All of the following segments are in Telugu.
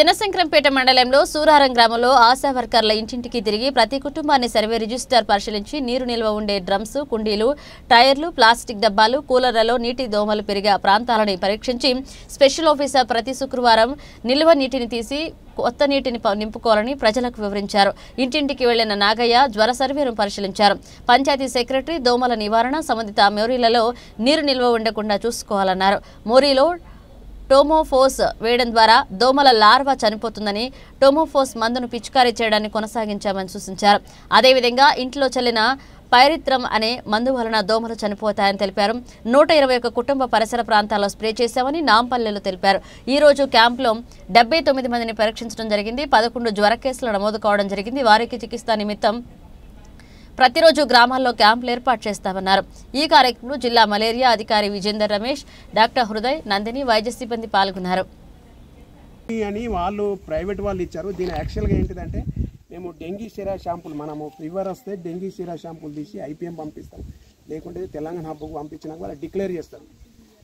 చిన్నశంకరంపేట మండలంలో సూరారం గ్రామంలో ఆశా వర్కర్ల ఇంటింటికి తిరిగి ప్రతి కుటుంబాన్ని సర్వే రిజిస్టర్ పరిశీలించి నీరు నిల్వ ఉండే డ్రమ్స్, కుండీలు, టైర్లు, ప్లాస్టిక్ డబ్బాలు, కూలర్లలో నీటి దోమలు పెరిగే ప్రాంతాలను పరీక్షించి స్పెషల్ ఆఫీసర్ ప్రతి శుక్రవారం నిల్వ నీటిని తీసి కొత్త నీటిని నింపుకోవాలని ప్రజలకు వివరించారు. ఇంటింటికి వెళ్లిన నాగయ్య జ్వర సర్వేను పరిశీలించారు. పంచాయతీ సెక్రటరీ దోమల నివారణ సంబంధిత మోరీలలో నీరు నిల్వ ఉండకుండా చూసుకోవాలన్నారు. మోరీలో టోమోఫోస్ వేయడం ద్వారా దోమల లార్వా చనిపోతుందని టోమోఫోస్ మందును పిచికారీ చేయడాన్ని కొనసాగించామని సూచించారు. అదేవిధంగా ఇంట్లో చల్లిన పైరిత్రం అనే మందు వలన దోమలు చనిపోతాయని తెలిపారు. 121 కుటుంబ పరిసర ప్రాంతాల్లో స్ప్రే చేశామని నాంపల్లెలో తెలిపారు. ఈ రోజు క్యాంపులో 79 మందిని పరీక్షించడం జరిగింది. 11 జ్వర కేసులు నమోదు కావడం జరిగింది. వారికి చికిత్స నిమిత్తం ప్రతిరోజు గ్రామాల్లో క్యాంపులు ఏర్పాటు చేస్తామన్నారు. ఈ కార్యక్రమంలో జిల్లా మలేరియా అధికారి విజేందర్ రమేష్, డాక్టర్ హృదయ్, నందిని, వైద్య సిబ్బంది పాల్గొన్నారు. అని వాళ్ళు ప్రైవేట్ వాళ్ళు ఇచ్చారు. దీని యాక్చువల్గా ఏంటిదంటే మేము డెంగీ సిరా షాంపుల్ మనము ఫీవర్ వస్తే డెంగీ సిరా షాంపుల్ తీసి ఐపీఎం పంపిస్తాం, లేకుంటే తెలంగాణ హబ్కు పంపించినాక వాళ్ళు డిక్లేర్ చేస్తారు.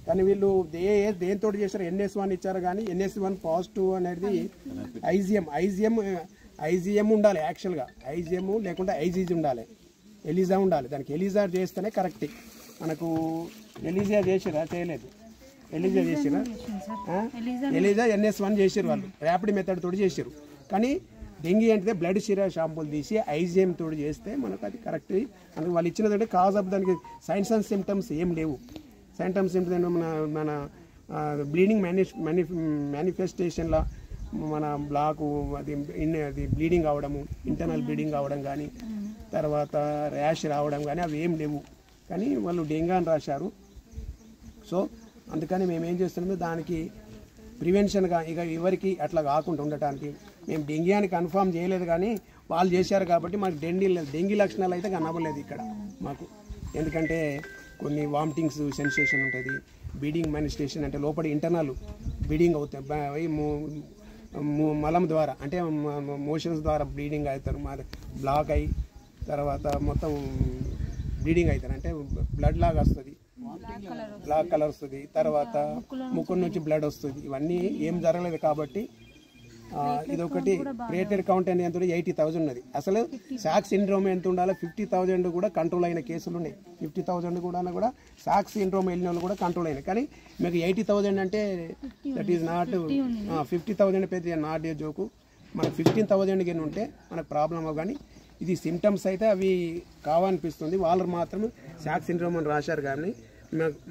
కానీ వీళ్ళు దేంతో చేశారు, NS1 ఇచ్చారు. కానీ NS1 పాజిటివ్ అనేది ఐజిఎం ఉండాలి. యాక్చువల్గా ఐజిఎం లేకుంటే ఐజీజీ ఉండాలి, ఎలిజా ఉండాలి. దానికి ఎలిజా చేస్తేనే కరెక్ట్. మనకు ఎలిజా చేసిరా, చేయలేదు. ఎలిజా చేసిరా, ఎలిజా NS1 చేసారు వాళ్ళు, ర్యాపిడ్ మెథడ్ తోటి చేసారు. కానీ డెంగీ అంటే బ్లడ్ సిరా షాంపుల్ తీసి ఐజిఎం తోటి చేస్తే మనకు అది కరెక్ట్. అందుకు వాళ్ళు ఇచ్చినదంటే కాజ్ ఆఫ్ దానికి సైన్స్ అండ్ సిమ్టమ్స్ ఏం లేవు. సిమ్టమ్స్ మన బ్లీడింగ్ మేనిఫెస్టేషన్లో మన బ్లాకు అది బ్లీడింగ్ అవడము, ఇంటర్నల్ బ్లీడింగ్ అవడం కానీ, తర్వాత ర్యాష్ రావడం కానీ అవి ఏం లేవు. కానీ వాళ్ళు డెంగా అని రాశారు. సో అందుకని మేము ఏం చేస్తున్నాము, దానికి ప్రివెన్షన్గా ఇక ఎవరికి అట్లా కాకుండా ఉండటానికి మేము డెంగీ అని కన్ఫర్మ్ చేయలేదు. కానీ వాళ్ళు చేశారు కాబట్టి మాకు డెంగీ లక్షణాలు అయితే కనబడలేదు ఇక్కడ మాకు. ఎందుకంటే కొన్ని వామిటింగ్స్ సెన్సేషన్ ఉంటుంది, బ్లీడింగ్ మేనిఫెస్టేషన్ అంటే లోపల ఇంటర్నల్ బ్లీడింగ్ అవుతాయి, మలం ద్వారా అంటే మోషన్స్ ద్వారా బ్లీడింగ్ అవుతారు, బ్లాక్ అయ్యి తర్వాత మొత్తం బ్లీడింగ్ అవుతారు. అంటే బ్లడ్ లాగా వస్తుంది, బ్లాక్ కలర్ వస్తుంది, తర్వాత ముక్కు నుంచి బ్లడ్ వస్తుంది. ఇవన్నీ ఏం జరగలేదు కాబట్టి ఇదొకటి. క్రియేటెడ్ కౌంట్ అనేది ఎంత 80,000 ఉన్నది. అసలు సాక్ సిండ్రోమ్ ఎంత ఉండాలి, 50,000 కూడా కంట్రోల్ అయిన కేసులు ఉన్నాయి. 50,000 కూడా సాక్ సిండ్రోమ్ వెళ్ళిన వాళ్ళు కూడా కంట్రోల్ అయినాయి. కానీ మీకు 80,000 అంటే దట్ ఈజ్ నాట్ 50,000 పెద్ద నాట్ ఏ జోకు. మనకు 15,000 కానీ ఉంటే మనకు ప్రాబ్లం అవ్వ. కానీ ఇది సిమ్టమ్స్ అయితే అవి కావనిపిస్తుంది. వాళ్ళు మాత్రం సాక్ సిండ్రోమ్ అని రాశారు. కానీ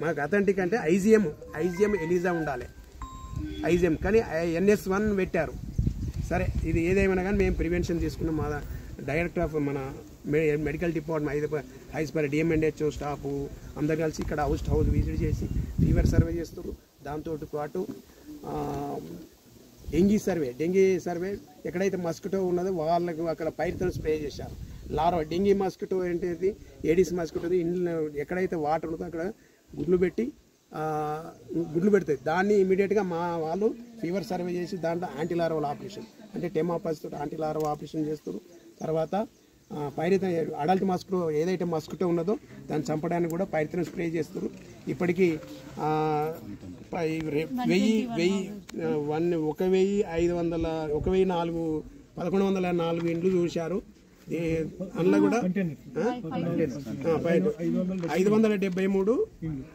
మాకు అథెంటిక్ అంటే ఐజిఎం ఎలిజా ఉండాలి, ఐజిఎం. కానీ NS1 పెట్టారు. సరే ఇది ఏదేమైనా కానీ మేము ప్రివెన్షన్ తీసుకున్నాం. మా డైరెక్టర్ ఆఫ్ మన మెడికల్ డిపార్ట్మెంట్ హైస్పర్ DMNHO స్టాఫ్ అందరు కలిసి ఇక్కడ హౌస్ విజిట్ చేసి ఫీవర్ సర్వే చేస్తారు. దాంతో పాటు డెంగీ సర్వే ఎక్కడైతే మస్కిటో ఉన్నదో వాళ్ళకు అక్కడ పైరుతో స్ప్రే చేశారు. లార్వా డెంగీ మస్కిటో ఏంటిది, ఏడిస్ మస్కిటో ఇంట్లో ఎక్కడైతే వాటర్ ఉంటుందో అక్కడ గుడ్లు పెడతాయి. దాన్ని ఇమీడియట్గా మా వాళ్ళు ఫీవర్ సర్వే చేసి దాంట్లో యాంటీలార్వల్ ఆపరేషన్ అంటే టెమాపస్ తోటి యాంటీలార్వల్ ఆపరేషన్ చేస్తారు. తర్వాత పైరిథ్రం అడల్ట్ మస్కిటో ఏదైతే మస్కిటో ఉన్నదో దాన్ని చంపడానికి కూడా పైరిథ్రం స్ప్రే చేస్తారు. ఇప్పటికీ 1104 ఇండ్లు చూశారు. అందులో కూడా 573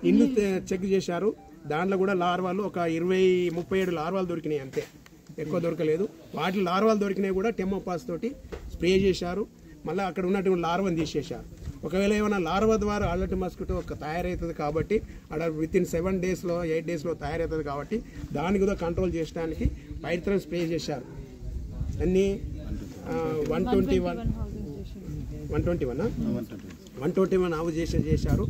ఇండ్లు చెక్ చేశారు. దాంట్లో కూడా లార్వాలు ఒక 37 లార్వాలు దొరికినాయి, అంతే, ఎక్కువ దొరకలేదు. వాటి లార్వాలు దొరికినాయి కూడా టెమోపాస్ తోటి స్ప్రే చేశారు. మళ్ళీ అక్కడ ఉన్నటువంటి లార్వాని తీసేశారు. ఒకవేళ ఏమైనా లార్వా ద్వారా అలర్ట్ మస్కిటో తయారవుతుంది కాబట్టి అక్కడ వితిన్ 7 డేస్లో 8 డేస్లో తయారవుతుంది కాబట్టి దాన్ని కూడా కంట్రోల్ చేయడానికి పైరిత్రం స్ప్రే చేశారు. అన్నీ 121 హౌస్ చేశారు.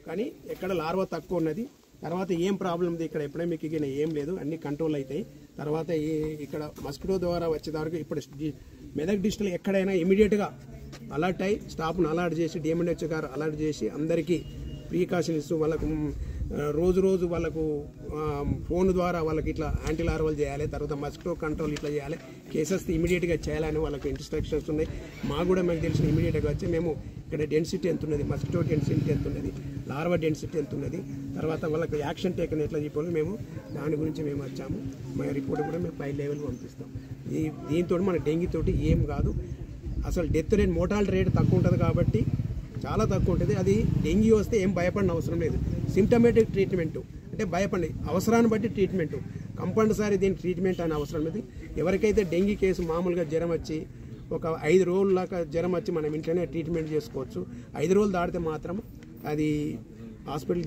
కానీ ఎక్కడ లార్వా తక్కువ ఉన్నది. తర్వాత ఏం ప్రాబ్లం ఉంది ఇక్కడ ఎపిడమిక్ ఏం లేదు, అన్ని కంట్రోల్ అవుతాయి. తర్వాత ఇక్కడ మస్కిటో ద్వారా వచ్చేదానికి ఇప్పుడు మెదక్ డిస్ట్రిక్ట్లో ఎక్కడైనా ఇమీడియట్గా అలర్ట్ అయ్యి స్టాఫ్ను అలర్ట్ చేసి DMNHO గారు అలర్ట్ చేసి అందరికీ ప్రికాషన్ ఇస్తూ వాళ్ళకు రోజు వాళ్ళకు ఫోన్ ద్వారా వాళ్ళకి ఇట్లా యాంటీలార్వల్ చేయాలి, తర్వాత మస్కిటో కంట్రోల్ ఇట్లా చేయాలి, కేసెస్ ఇమీడియట్గా చేయాలని వాళ్ళకి ఇన్స్ట్రక్షన్స్ ఉన్నాయి. మాకు తెలిసిన ఇమీడియట్గా వచ్చి మేము ఇక్కడ డెన్సిటీ ఎంత ఉన్నది, మస్కిటో డెన్సిటీ ఎంత ఉన్నది, లార్వా డెన్సిటీ ఎంత ఉన్నది, తర్వాత వాళ్ళకి యాక్షన్ టేకన్ ఎట్లా చెప్పాలో మేము దాని గురించి మేము వచ్చాము. మా రిపోర్ట్ కూడా మేము 5 లెవెల్ పంపిస్తాం. దీంతో మన డెంగీ తోటి ఏం కాదు. అసలు డెత్ రేట్, మోర్టాలిటీ రేట్ తక్కువ ఉంటుంది కాబట్టి, చాలా తక్కువ ఉంటుంది. అది డెంగీ వస్తే ఏం భయపడిన అవసరం లేదు. సిమ్టమేటిక్ ట్రీట్మెంటు అంటే భయపడి అవసరాన్ని బట్టి ట్రీట్మెంటు, కంపల్సరీ దీని ట్రీట్మెంట్ అనే అవసరం లేదు. ఎవరికైతే డెంగీ కేసు మామూలుగా జ్వరం వచ్చి ఒక 5 రోజుల దాకా జ్వరం వచ్చి మనం ఇంట్లోనే ట్రీట్మెంట్ చేసుకోవచ్చు. 5 రోజులు దాటితే మాత్రం అది హాస్పిటల్